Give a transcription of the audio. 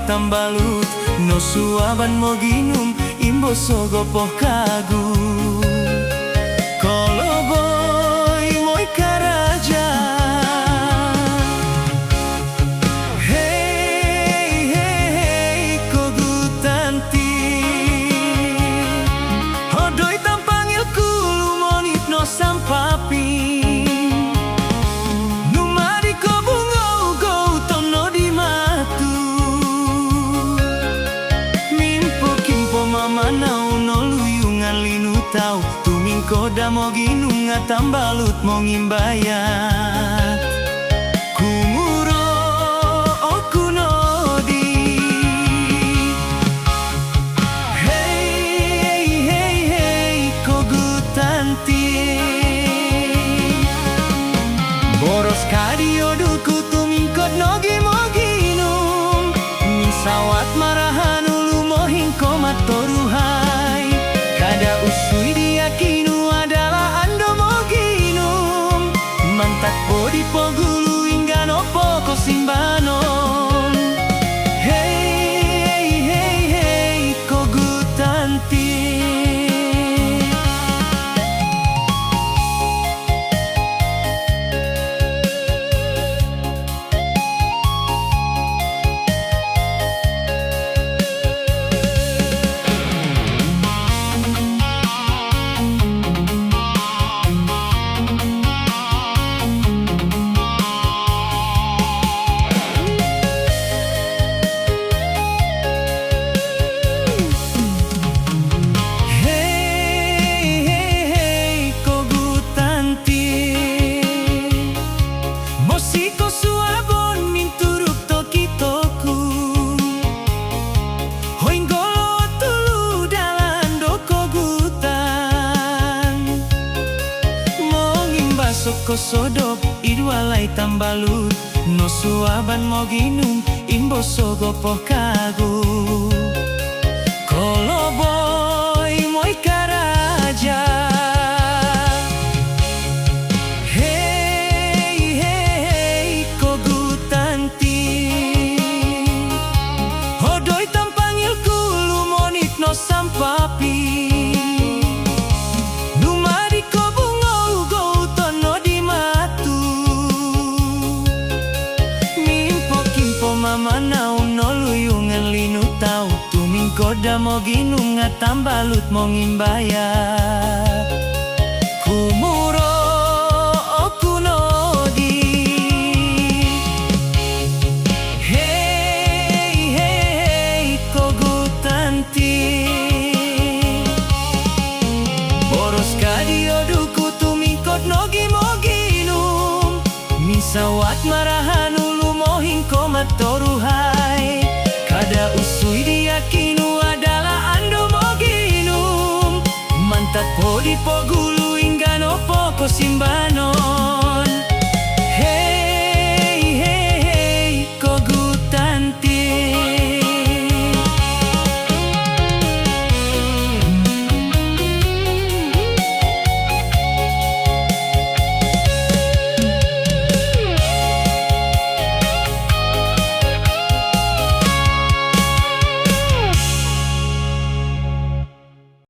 tambalut no suaban mo ginum imbo sogo poh kagu koloboy moy karaja hey hey hey kogutanti hodoi tampangil kulu monit no sampapi tau tuming koda mo ginunga tambalut mo ngimbayat kumuro okunodi hey hey hey kogutanti boros kadioduku tuming kod nogi mo ginum misawat marahan ulu mohing komat toruhai kada usui diyakinu adalah ando moginum mantak podi pogulu hingga nopo kosimbanon hey hey hey kogutanti kosodop idwalai tambalut no suaban mo ginum imbo sogo poh kagu koloboy moy karaja hey hey hey kogutanti hodoi tampangil kulu monit no sampapi manau no luyungan linu tau tuming koda mo ginunga tambalut mo ngimbayat kumuro okunodi hey hey hey kogutanti boros kadioduku tuming kod nogi mo ginum misawat marahan komat toruhai kada usui diyakinu adalah ando moginum mantat podi pogulu hingga nopo kosimbano